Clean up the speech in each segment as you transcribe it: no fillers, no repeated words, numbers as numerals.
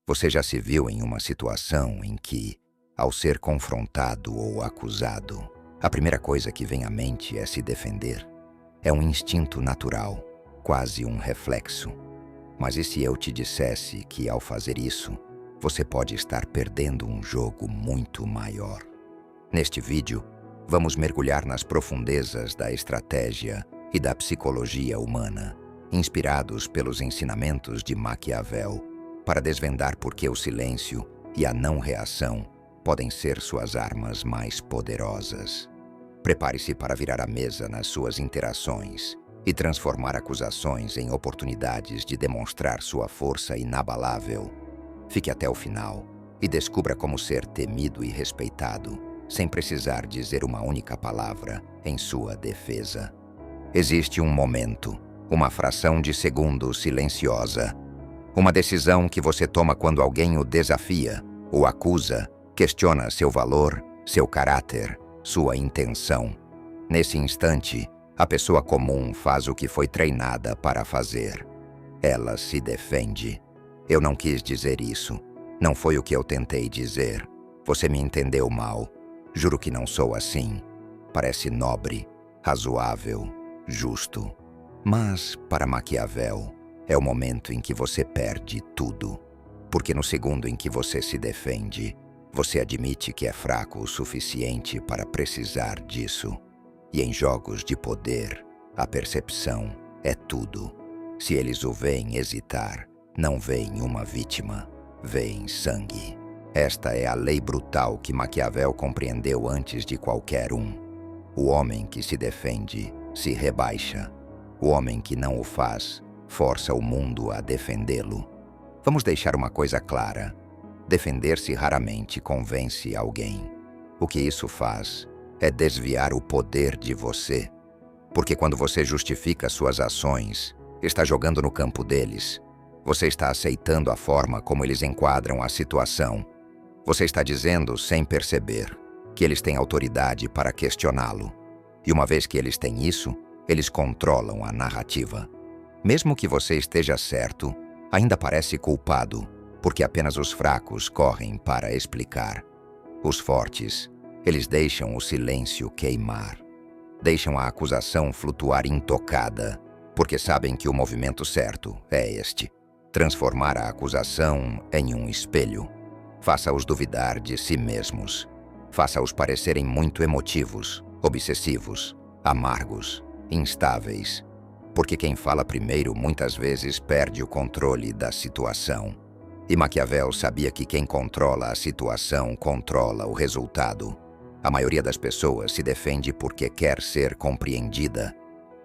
Você já se viu em uma situação em que, ao ser confrontado ou acusado, a primeira coisa que vem à mente é se defender? É um instinto natural, quase um reflexo. Mas e se eu te dissesse que, ao fazer isso, você pode estar perdendo um jogo muito maior? Neste vídeo, vamos mergulhar nas profundezas da estratégia e da psicologia humana, inspirados pelos ensinamentos de Maquiavel, para desvendar por que o silêncio e a não-reação podem ser suas armas mais poderosas. Prepare-se para virar a mesa nas suas interações e transformar acusações em oportunidades de demonstrar sua força inabalável. Fique até o final e descubra como ser temido e respeitado, sem precisar dizer uma única palavra em sua defesa. Existe um momento, uma fração de segundo silenciosa, uma decisão que você toma quando alguém o desafia, o acusa, questiona seu valor, seu caráter, sua intenção. Nesse instante, a pessoa comum faz o que foi treinada para fazer. Ela se defende. Eu não quis dizer isso. Não foi o que eu tentei dizer. Você me entendeu mal. Juro que não sou assim. Parece nobre, razoável, justo. Mas, para Maquiavel, é o momento em que você perde tudo. Porque no segundo em que você se defende, você admite que é fraco o suficiente para precisar disso. E em jogos de poder, a percepção é tudo. Se eles o veem hesitar, não veem uma vítima, veem sangue. Esta é a lei brutal que Maquiavel compreendeu antes de qualquer um. O homem que se defende se rebaixa. O homem que não o faz força o mundo a defendê-lo. Vamos deixar uma coisa clara. Defender-se raramente convence alguém. O que isso faz é desviar o poder de você. Porque quando você justifica suas ações, está jogando no campo deles. Você está aceitando a forma como eles enquadram a situação. Você está dizendo, sem perceber, que eles têm autoridade para questioná-lo. E uma vez que eles têm isso, eles controlam a narrativa. Mesmo que você esteja certo, ainda parece culpado, porque apenas os fracos correm para explicar. Os fortes, eles deixam o silêncio queimar. Deixam a acusação flutuar intocada, porque sabem que o movimento certo é este: transformar a acusação em um espelho. Faça-os duvidar de si mesmos. Faça-os parecerem muito emotivos, obsessivos, amargos, instáveis. Porque quem fala primeiro muitas vezes perde o controle da situação. E Maquiavel sabia que quem controla a situação controla o resultado. A maioria das pessoas se defende porque quer ser compreendida.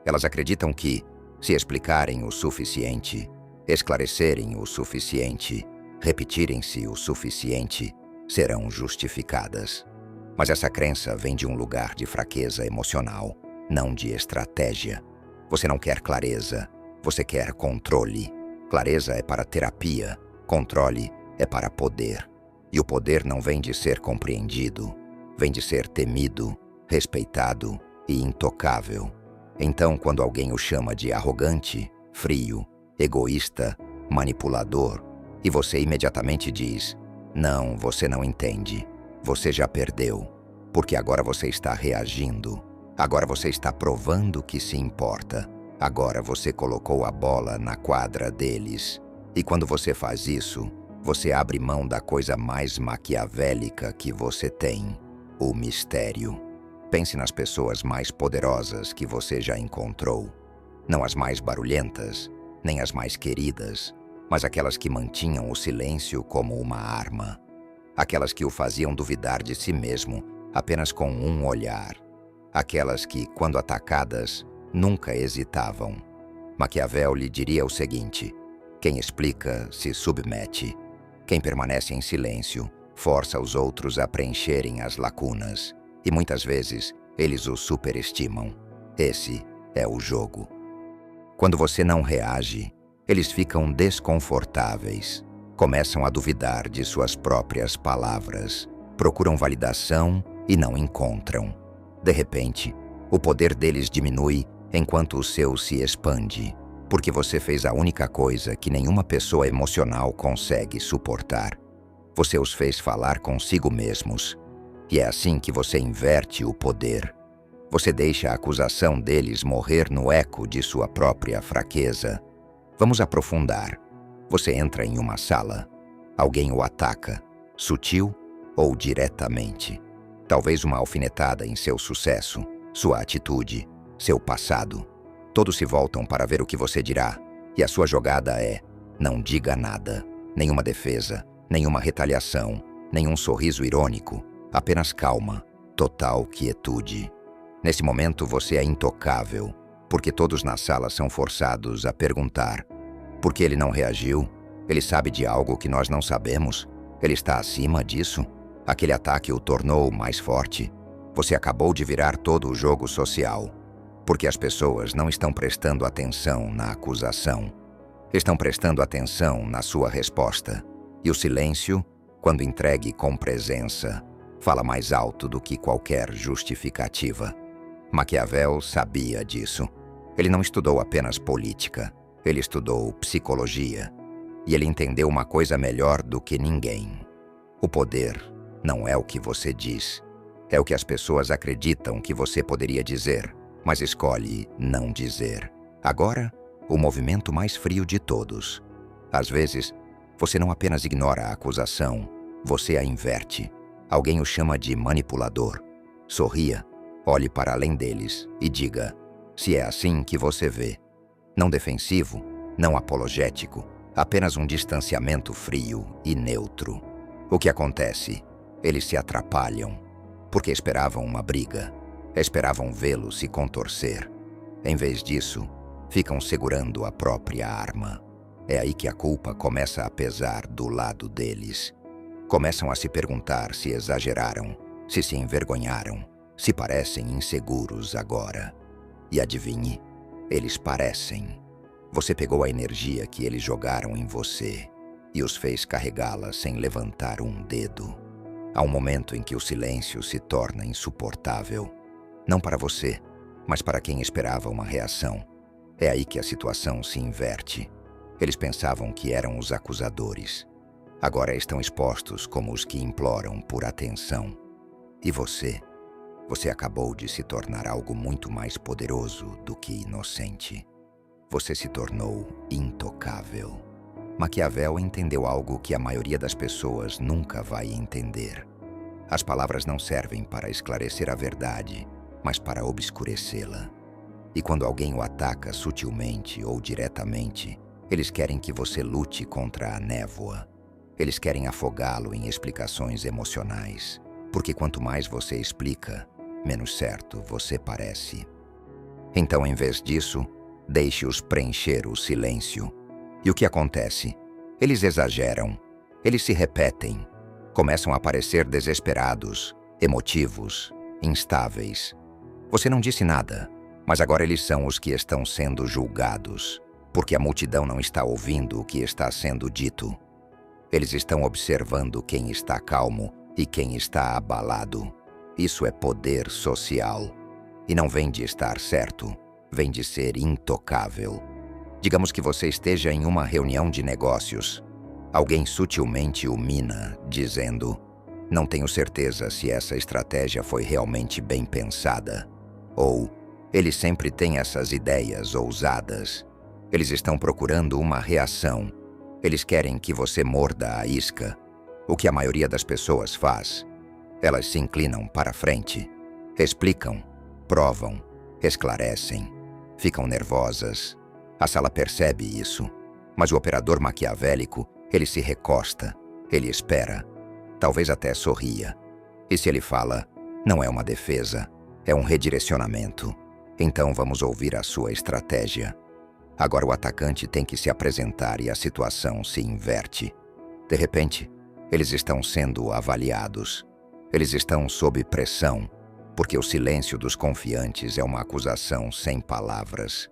Elas acreditam que, se explicarem o suficiente, esclarecerem o suficiente, repetirem-se o suficiente, serão justificadas. Mas essa crença vem de um lugar de fraqueza emocional, não de estratégia. Você não quer clareza, você quer controle. Clareza é para terapia, controle é para poder. E o poder não vem de ser compreendido, vem de ser temido, respeitado e intocável. Então, quando alguém o chama de arrogante, frio, egoísta, manipulador, e você imediatamente diz: não, você não entende, você já perdeu, porque agora você está reagindo. Agora você está provando que se importa. Agora você colocou a bola na quadra deles. E quando você faz isso, você abre mão da coisa mais maquiavélica que você tem: o mistério. Pense nas pessoas mais poderosas que você já encontrou. Não as mais barulhentas, nem as mais queridas, mas aquelas que mantinham o silêncio como uma arma. Aquelas que o faziam duvidar de si mesmo apenas com um olhar. Aquelas que, quando atacadas, nunca hesitavam. Maquiavel lhe diria o seguinte: quem explica se submete. Quem permanece em silêncio força os outros a preencherem as lacunas. E muitas vezes eles o superestimam. Esse é o jogo. Quando você não reage, eles ficam desconfortáveis. Começam a duvidar de suas próprias palavras. Procuram validação e não encontram. De repente, o poder deles diminui enquanto o seu se expande. porque você fez a única coisa que nenhuma pessoa emocional consegue suportar. Você os fez falar consigo mesmos. E é assim que você inverte o poder. Você deixa a acusação deles morrer no eco de sua própria fraqueza. Vamos aprofundar. Você entra em uma sala. Alguém o ataca, sutil ou diretamente. Talvez uma alfinetada em seu sucesso, sua atitude, seu passado. Todos se voltam para ver o que você dirá, e a sua jogada é: não diga nada, nenhuma defesa, nenhuma retaliação, nenhum sorriso irônico, apenas calma, total quietude. Nesse momento você é intocável, porque todos na sala são forçados a perguntar: por que ele não reagiu? Ele sabe de algo que nós não sabemos? Ele está acima disso? Aquele ataque o tornou mais forte? Você acabou de virar todo o jogo social, porque as pessoas não estão prestando atenção na acusação. Estão prestando atenção na sua resposta. E o silêncio, quando entregue com presença, fala mais alto do que qualquer justificativa. Maquiavel sabia disso. Ele não estudou apenas política, ele estudou psicologia. E ele entendeu uma coisa melhor do que ninguém. O poder não é o que você diz, é o que as pessoas acreditam que você poderia dizer, mas escolhe não dizer. Agora, o movimento mais frio de todos. Às vezes, você não apenas ignora a acusação, você a inverte. Alguém o chama de manipulador. Sorria, olhe para além deles e diga: se é assim que você vê. Não defensivo, não apologético, apenas um distanciamento frio e neutro. O que acontece? Eles se atrapalham, porque esperavam uma briga, esperavam vê-lo se contorcer. Em vez disso, ficam segurando a própria arma. É aí que a culpa começa a pesar do lado deles. Começam a se perguntar se exageraram, se envergonharam, se parecem inseguros agora. E adivinhe, eles parecem. Você pegou a energia que eles jogaram em você e os fez carregá-la sem levantar um dedo. Há um momento em que o silêncio se torna insuportável. Não para você, mas para quem esperava uma reação. É aí que a situação se inverte. Eles pensavam que eram os acusadores. Agora estão expostos como os que imploram por atenção. E você? Você acabou de se tornar algo muito mais poderoso do que inocente. Você se tornou intocável. Maquiavel entendeu algo que a maioria das pessoas nunca vai entender. As palavras não servem para esclarecer a verdade, mas para obscurecê-la. E quando alguém o ataca sutilmente ou diretamente, eles querem que você lute contra a névoa. Eles querem afogá-lo em explicações emocionais, porque quanto mais você explica, menos certo você parece. Então, em vez disso, deixe-os preencher o silêncio. E o que acontece? Eles exageram, eles se repetem, começam a parecer desesperados, emotivos, instáveis. Você não disse nada, mas agora eles são os que estão sendo julgados, porque a multidão não está ouvindo o que está sendo dito. Eles estão observando quem está calmo e quem está abalado. Isso é poder social. E não vem de estar certo, vem de ser intocável. Digamos que você esteja em uma reunião de negócios. Alguém sutilmente o mina, dizendo: não tenho certeza se essa estratégia foi realmente bem pensada. Ou, ele sempre tem essas ideias ousadas. Eles estão procurando uma reação. Eles querem que você morda a isca. O que a maioria das pessoas faz? Elas se inclinam para frente, explicam, provam, esclarecem, ficam nervosas. A sala percebe isso, mas o operador maquiavélico, ele se recosta, ele espera, talvez até sorria. E se ele fala: não é uma defesa, é um redirecionamento, então vamos ouvir a sua estratégia. Agora o atacante tem que se apresentar e a situação se inverte. De repente, eles estão sendo avaliados. Eles estão sob pressão, porque o silêncio dos confiantes é uma acusação sem palavras.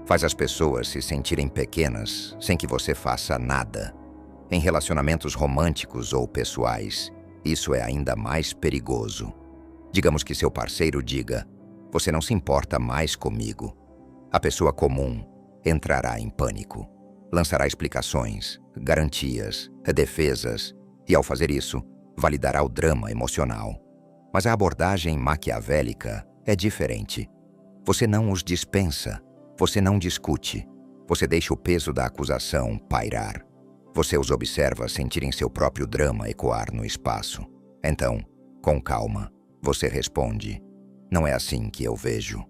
Faz as pessoas se sentirem pequenas sem que você faça nada. Em relacionamentos românticos ou pessoais, isso é ainda mais perigoso. Digamos que seu parceiro diga: você não se importa mais comigo. A pessoa comum, entrará em pânico. Lançará explicações, garantias, defesas e, ao fazer isso, validará o drama emocional. Mas a abordagem maquiavélica é diferente. Você não os dispensa, você não discute, você deixa o peso da acusação pairar. Você os observa sentirem seu próprio drama ecoar no espaço. Então, com calma, você responde: não é assim que eu vejo.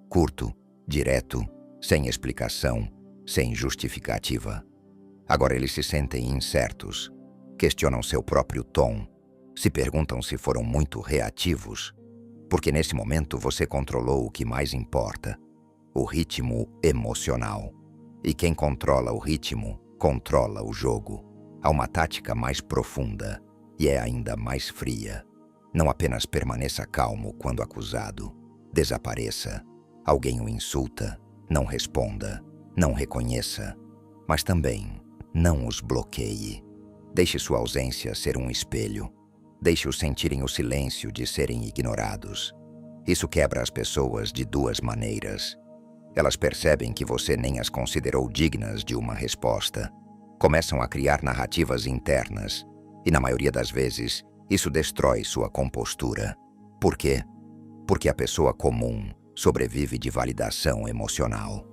Curto, direto, sem explicação, sem justificativa. Agora eles se sentem incertos, questionam seu próprio tom, se perguntam se foram muito reativos, porque nesse momento você controlou o que mais importa, o ritmo emocional. E quem controla o ritmo, controla o jogo. Há uma tática mais profunda e é ainda mais fria. Não apenas permaneça calmo quando acusado. Desapareça. Alguém o insulta, não responda, não reconheça. Mas também não os bloqueie. Deixe sua ausência ser um espelho. Deixe-os sentirem o silêncio de serem ignorados. Isso quebra as pessoas de duas maneiras. Elas percebem que você nem as considerou dignas de uma resposta. Começam a criar narrativas internas e, na maioria das vezes, isso destrói sua compostura. Por quê? Porque a pessoa comum sobrevive de validação emocional.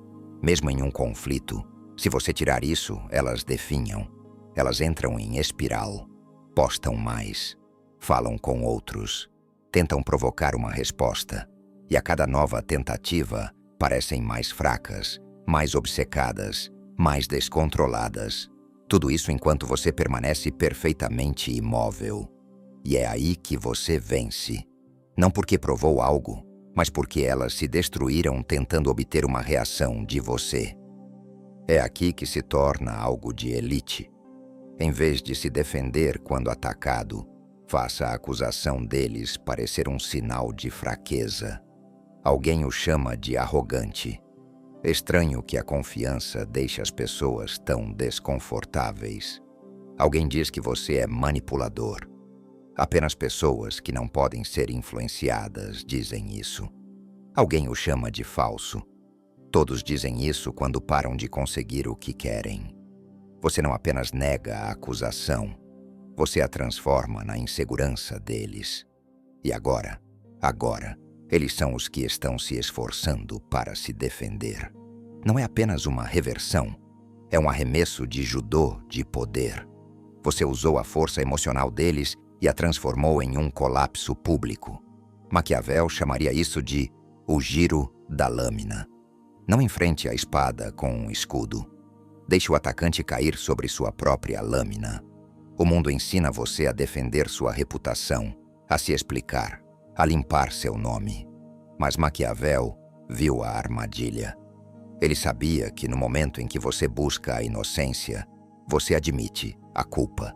Mesmo em um conflito, se você tirar isso, elas definham. Elas entram em espiral, postam mais, falam com outros, tentam provocar uma resposta, e a cada nova tentativa parecem mais fracas, mais obcecadas, mais descontroladas. Tudo isso enquanto você permanece perfeitamente imóvel. E é aí que você vence. Não porque provou algo, mas porque elas se destruíram tentando obter uma reação de você. É aqui que se torna algo de elite. Em vez de se defender quando atacado, faça a acusação deles parecer um sinal de fraqueza. Alguém o chama de arrogante. Estranho que a confiança deixe as pessoas tão desconfortáveis. Alguém diz que você é manipulador. Apenas pessoas que não podem ser influenciadas dizem isso. Alguém o chama de falso. Todos dizem isso quando param de conseguir o que querem. Você não apenas nega a acusação, você a transforma na insegurança deles. E agora, eles são os que estão se esforçando para se defender. Não é apenas uma reversão, é um arremesso de judô de poder. Você usou a força emocional deles e a transformou em um colapso público. Maquiavel chamaria isso de o giro da lâmina. Não enfrente a espada com um escudo. Deixe o atacante cair sobre sua própria lâmina. O mundo ensina você a defender sua reputação, a se explicar, a limpar seu nome. Mas Maquiavel viu a armadilha. Ele sabia que no momento em que você busca a inocência, você admite a culpa.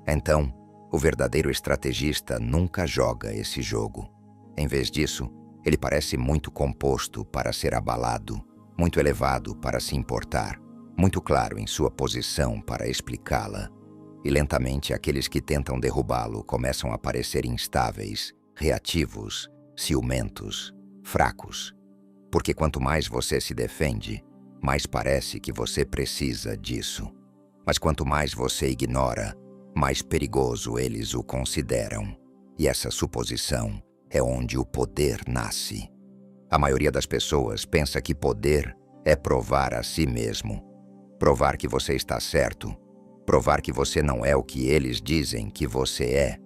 Então, o verdadeiro estrategista nunca joga esse jogo. Em vez disso, ele parece muito composto para ser abalado, muito elevado para se importar, muito claro em sua posição para explicá-la. E lentamente aqueles que tentam derrubá-lo começam a parecer instáveis, reativos, ciumentos, fracos. Porque quanto mais você se defende, mais parece que você precisa disso. Mas quanto mais você ignora, mais perigoso eles o consideram. E essa suposição é onde o poder nasce. A maioria das pessoas pensa que poder é provar a si mesmo. Provar que você está certo. Provar que você não é o que eles dizem que você é.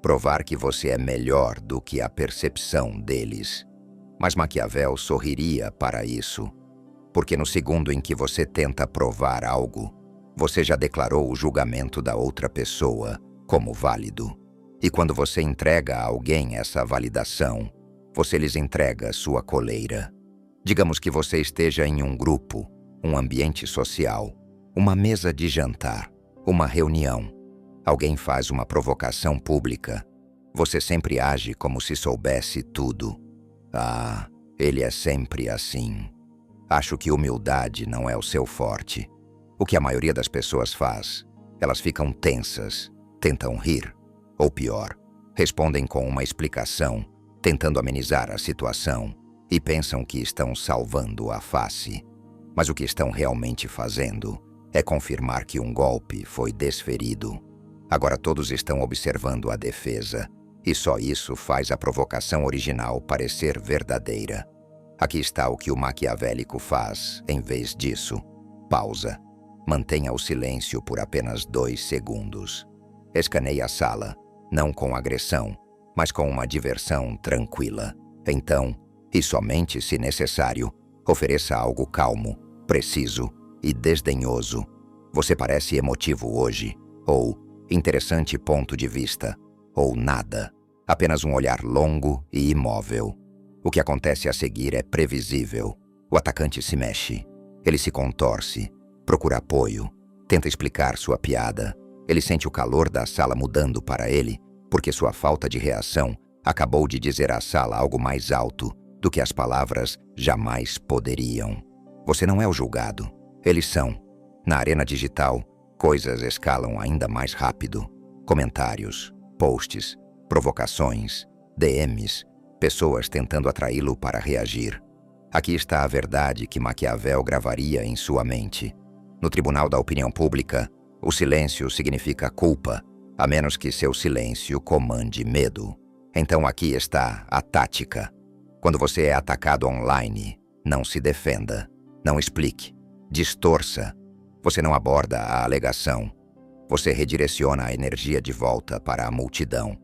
Provar que você é melhor do que a percepção deles. Mas Maquiavel sorriria para isso. Porque no segundo em que você tenta provar algo, você já declarou o julgamento da outra pessoa como válido. E quando você entrega a alguém essa validação, você lhes entrega sua coleira. Digamos que você esteja em um grupo, um ambiente social, uma mesa de jantar, uma reunião. Alguém faz uma provocação pública. Você sempre age como se soubesse tudo. Ah, ele é sempre assim. Acho que humildade não é o seu forte. O que a maioria das pessoas faz? Elas ficam tensas, tentam rir. Ou pior, respondem com uma explicação, tentando amenizar a situação, e pensam que estão salvando a face. Mas o que estão realmente fazendo é confirmar que um golpe foi desferido. Agora todos estão observando a defesa, e só isso faz a provocação original parecer verdadeira. Aqui está o que o maquiavélico faz, em vez disso. Pausa. Mantenha o silêncio por apenas 2 segundos. Escaneie a sala, não com agressão, mas com uma diversão tranquila. Então, e somente se necessário, ofereça algo calmo, preciso e desdenhoso. Você parece emotivo hoje, ou interessante ponto de vista, ou nada. Apenas um olhar longo e imóvel. O que acontece a seguir é previsível. O atacante se mexe. Ele se contorce, procura apoio, tenta explicar sua piada. Ele sente o calor da sala mudando para ele, porque sua falta de reação acabou de dizer à sala algo mais alto do que as palavras jamais poderiam. Você não é o julgado. Eles são. Na arena digital, coisas escalam ainda mais rápido. Comentários, posts, provocações, DMs, pessoas tentando atraí-lo para reagir. Aqui está a verdade que Maquiavel gravaria em sua mente. No tribunal da opinião pública, o silêncio significa culpa, a menos que seu silêncio comande medo. Então aqui está a tática. Quando você é atacado online, não se defenda, não explique, distorça. Você não aborda a alegação. Você redireciona a energia de volta para a multidão.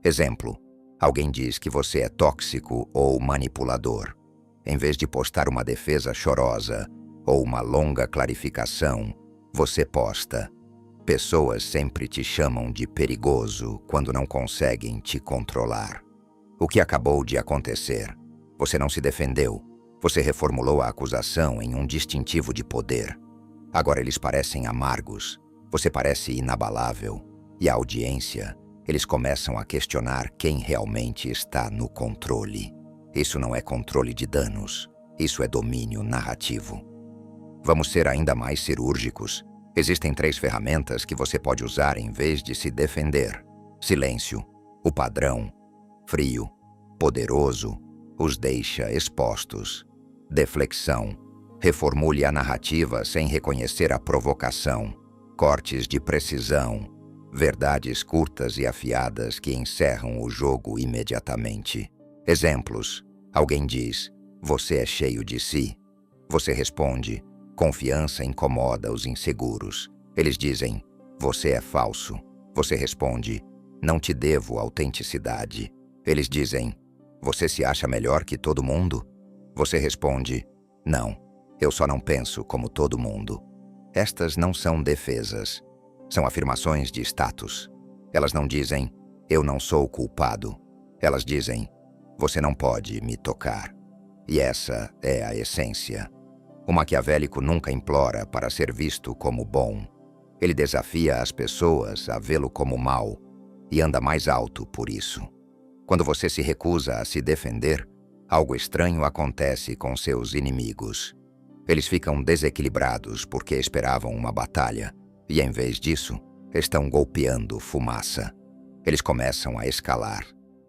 Exemplo, alguém diz que você é tóxico ou manipulador. Em vez de postar uma defesa chorosa ou uma longa clarificação, você posta: pessoas sempre te chamam de perigoso quando não conseguem te controlar. O que acabou de acontecer? Você não se defendeu. Você reformulou a acusação em um distintivo de poder. Agora eles parecem amargos. Você parece inabalável. E a audiência, eles começam a questionar quem realmente está no controle. Isso não é controle de danos. Isso é domínio narrativo. Vamos ser ainda mais cirúrgicos. Existem 3 ferramentas que você pode usar em vez de se defender. Silêncio, o padrão. Frio, poderoso, os deixa expostos. Deflexão, reformule a narrativa sem reconhecer a provocação. Cortes de precisão, verdades curtas e afiadas que encerram o jogo imediatamente. Exemplos. Alguém diz: você é cheio de si. Você responde: confiança incomoda os inseguros. Eles dizem: você é falso. Você responde: não te devo autenticidade. Eles dizem: você se acha melhor que todo mundo? Você responde: não, eu só não penso como todo mundo. Estas não são defesas. São afirmações de status. Elas não dizem: eu não sou culpado. Elas dizem: você não pode me tocar. E essa é a essência. O maquiavélico nunca implora para ser visto como bom. Ele desafia as pessoas a vê-lo como mau e anda mais alto por isso. Quando você se recusa a se defender, algo estranho acontece com seus inimigos. Eles ficam desequilibrados porque esperavam uma batalha e, em vez disso, estão golpeando fumaça. Eles começam a escalar.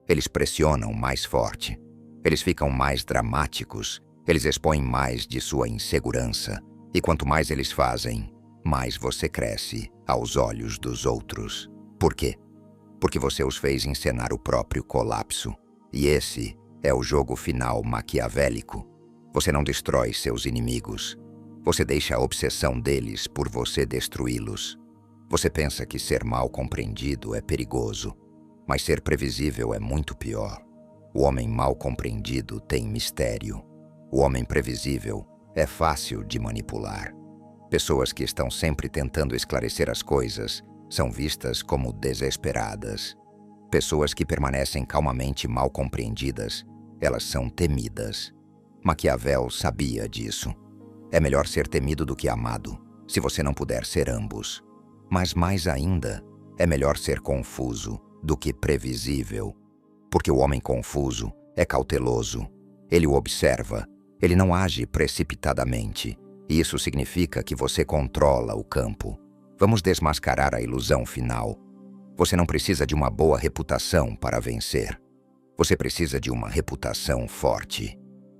Eles pressionam mais forte. Eles ficam mais dramáticos. Eles expõem mais de sua insegurança. E quanto mais eles fazem, mais você cresce aos olhos dos outros. Por quê? Porque você os fez encenar o próprio colapso. E esse é o jogo final maquiavélico. Você não destrói seus inimigos. Você deixa a obsessão deles por você destruí-los. Você pensa que ser mal compreendido é perigoso, mas ser previsível é muito pior. O homem mal compreendido tem mistério. O homem previsível é fácil de manipular. Pessoas que estão sempre tentando esclarecer as coisas são vistas como desesperadas. Pessoas que permanecem calmamente mal compreendidas, elas são temidas. Maquiavel sabia disso. É melhor ser temido do que amado, se você não puder ser ambos. Mas mais ainda, é melhor ser confuso do que previsível. Porque o homem confuso é cauteloso. Ele o observa. Ele não age precipitadamente. E isso significa que você controla o campo. Vamos desmascarar a ilusão final. Você não precisa de uma boa reputação para vencer. Você precisa de uma reputação forte.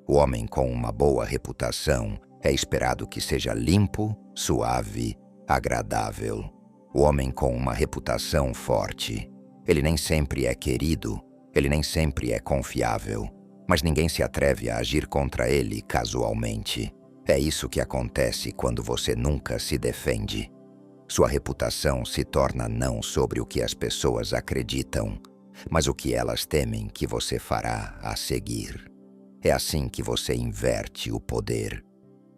O homem com uma boa reputação É esperado que seja limpo, suave, agradável. O homem com uma reputação forte. Ele nem sempre é querido, ele nem sempre é confiável, mas ninguém se atreve a agir contra ele casualmente. É isso que acontece quando você nunca se defende. Sua reputação se torna não sobre o que as pessoas acreditam, mas o que elas temem que você fará a seguir. É assim que você inverte o poder.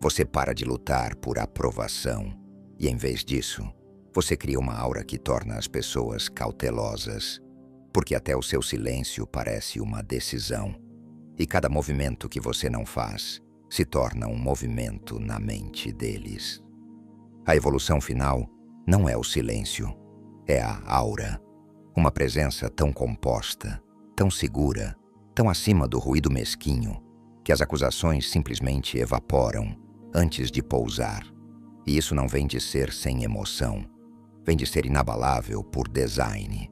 Você para de lutar por aprovação e, em vez disso, você cria uma aura que torna as pessoas cautelosas, porque até o seu silêncio parece uma decisão, e cada movimento que você não faz se torna um movimento na mente deles. A evolução final não é o silêncio, é a aura, uma presença tão composta, tão segura, tão acima do ruído mesquinho, que as acusações simplesmente evaporam antes de pousar. E isso não vem de ser sem emoção, vem de ser inabalável por design.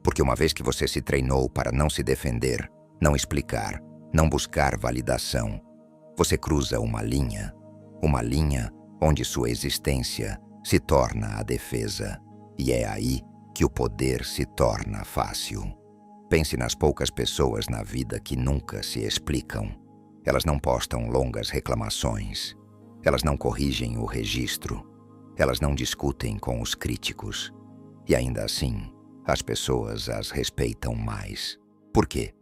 Porque uma vez que você se treinou para não se defender, não explicar, não buscar validação, você cruza uma linha onde sua existência se torna a defesa. E é aí que o poder se torna fácil. Pense nas poucas pessoas na vida que nunca se explicam. Elas não postam longas reclamações. Elas não corrigem o registro. Elas não discutem com os críticos. E ainda assim, as pessoas as respeitam mais. Por quê?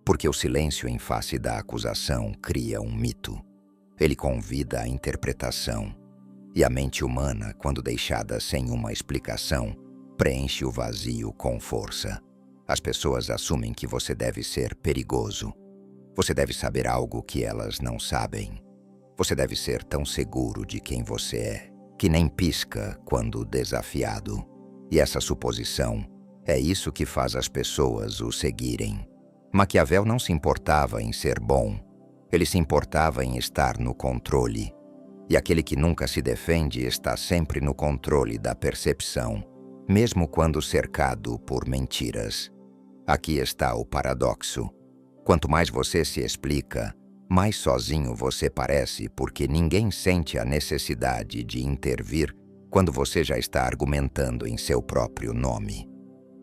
Porque o silêncio em face da acusação cria um mito. Ele convida a interpretação. E a mente humana, quando deixada sem uma explicação, preenche o vazio com força. As pessoas assumem que você deve ser perigoso. Você deve saber algo que elas não sabem. Você deve ser tão seguro de quem você é, que nem pisca quando desafiado. E essa suposição é isso que faz as pessoas o seguirem. Maquiavel não se importava em ser bom, ele se importava em estar no controle. E aquele que nunca se defende está sempre no controle da percepção, mesmo quando cercado por mentiras. Aqui está o paradoxo. Quanto mais você se explica, mais sozinho você parece, porque ninguém sente a necessidade de intervir quando você já está argumentando em seu próprio nome.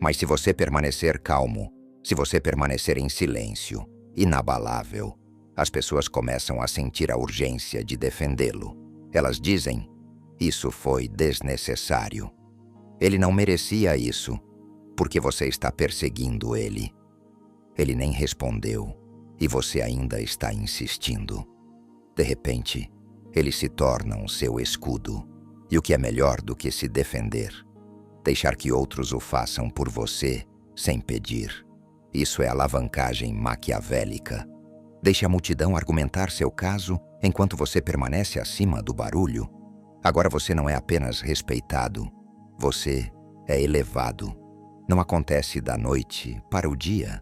Mas se você permanecer calmo, se você permanecer em silêncio, inabalável, as pessoas começam a sentir a urgência de defendê-lo. Elas dizem, isso foi desnecessário. Ele não merecia isso, porque você está perseguindo ele. Ele nem respondeu, e você ainda está insistindo. De repente, eles se tornam seu escudo. E o que é melhor do que se defender? Deixar que outros o façam por você, sem pedir. Isso é alavancagem maquiavélica. Deixe a multidão argumentar seu caso enquanto você permanece acima do barulho. Agora você não é apenas respeitado, você é elevado. Não acontece da noite para o dia.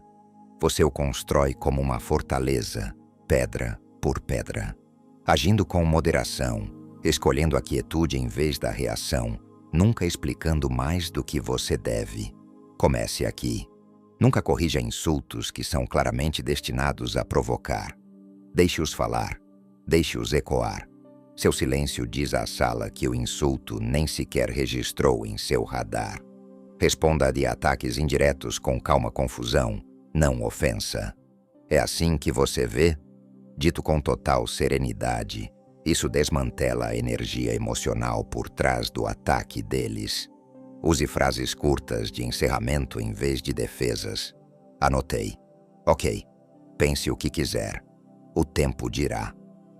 Você o constrói como uma fortaleza, pedra por pedra. Agindo com moderação, escolhendo a quietude em vez da reação, nunca explicando mais do que você deve. Comece aqui. Nunca corrija insultos que são claramente destinados a provocar. Deixe-os falar, deixe-os ecoar. Seu silêncio diz à sala que o insulto nem sequer registrou em seu radar. Responda de ataques indiretos com calma confusão, não ofensa. É assim que você vê? Dito com total serenidade, isso desmantela a energia emocional por trás do ataque deles. Use frases curtas de encerramento em vez de defesas. Anotei. Ok. Pense o que quiser. O tempo dirá.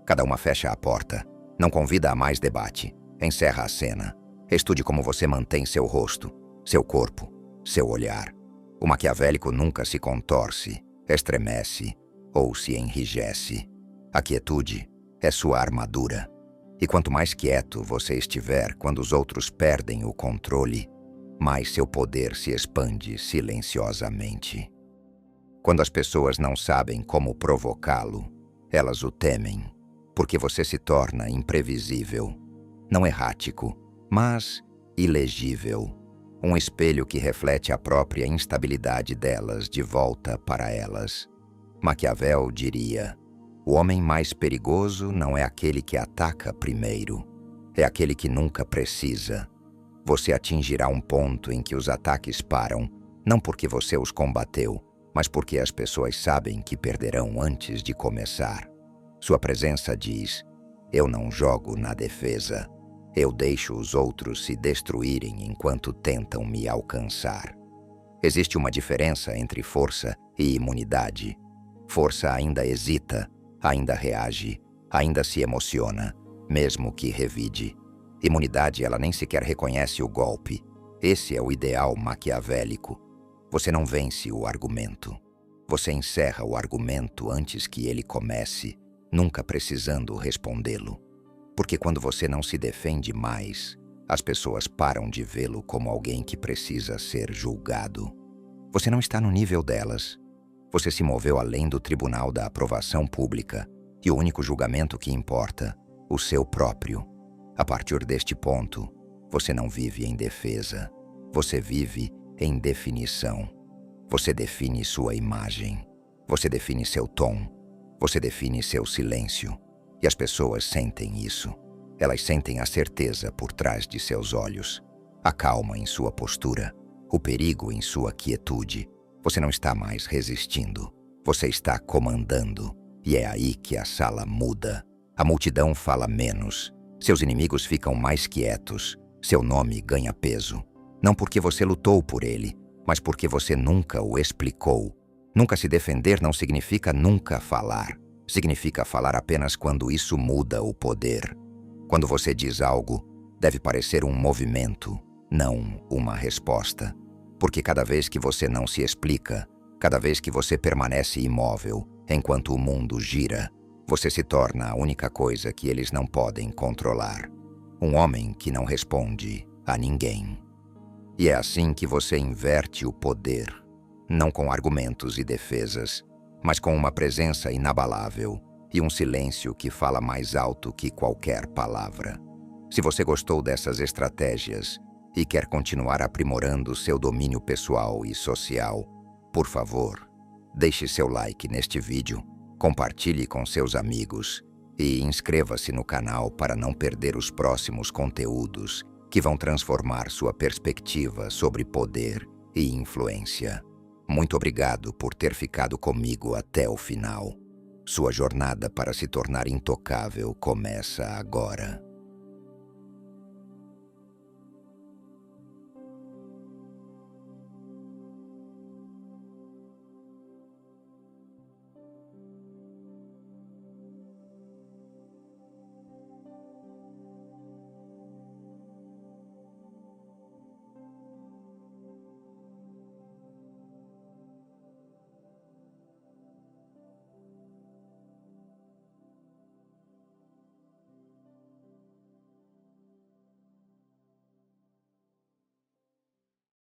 Cada uma fecha a porta. Não convida a mais debate. Encerra a cena. Estude como você mantém seu rosto, seu corpo, seu olhar. O maquiavélico nunca se contorce, estremece ou se enrijece. A quietude é sua armadura. E quanto mais quieto você estiver quando os outros perdem o controle, mais seu poder se expande silenciosamente. Quando as pessoas não sabem como provocá-lo, elas o temem, porque você se torna imprevisível, não errático, mas ilegível, um espelho que reflete a própria instabilidade delas de volta para elas. Maquiavel diria, O homem mais perigoso não é aquele que ataca primeiro, é aquele que nunca precisa. Você atingirá um ponto em que os ataques param, não porque você os combateu, mas porque as pessoas sabem que perderão antes de começar. Sua presença diz: eu não jogo na defesa. Eu deixo os outros se destruírem enquanto tentam me alcançar. Existe uma diferença entre força e imunidade. Força ainda hesita, ainda reage, ainda se emociona, mesmo que revide. Imunidade, ela nem sequer reconhece o golpe. Esse é o ideal maquiavélico. Você não vence o argumento. Você encerra o argumento antes que ele comece, nunca precisando respondê-lo. Porque quando você não se defende mais, as pessoas param de vê-lo como alguém que precisa ser julgado. Você não está no nível delas. Você se moveu além do tribunal da aprovação pública e o único julgamento que importa, o seu próprio. A partir deste ponto, você não vive em defesa. Você vive em definição. Você define sua imagem. Você define seu tom. Você define seu silêncio. E as pessoas sentem isso. Elas sentem a certeza por trás de seus olhos, a calma em sua postura, o perigo em sua quietude. Você não está mais resistindo. Você está comandando. E é aí que a sala muda. A multidão fala menos. Seus inimigos ficam mais quietos. Seu nome ganha peso. Não porque você lutou por ele, mas porque você nunca o explicou. Nunca se defender não significa nunca falar. Significa falar apenas quando isso muda o poder. Quando você diz algo, deve parecer um movimento, não uma resposta. Porque cada vez que você não se explica, cada vez que você permanece imóvel enquanto o mundo gira, você se torna a única coisa que eles não podem controlar. Um homem que não responde a ninguém. E é assim que você inverte o poder, não com argumentos e defesas, mas com uma presença inabalável e um silêncio que fala mais alto que qualquer palavra. Se você gostou dessas estratégias e quer continuar aprimorando seu domínio pessoal e social, por favor, deixe seu like neste vídeo, compartilhe com seus amigos e inscreva-se no canal para não perder os próximos conteúdos que vão transformar sua perspectiva sobre poder e influência. Muito obrigado por ter ficado comigo até o final. Sua jornada para se tornar intocável começa agora.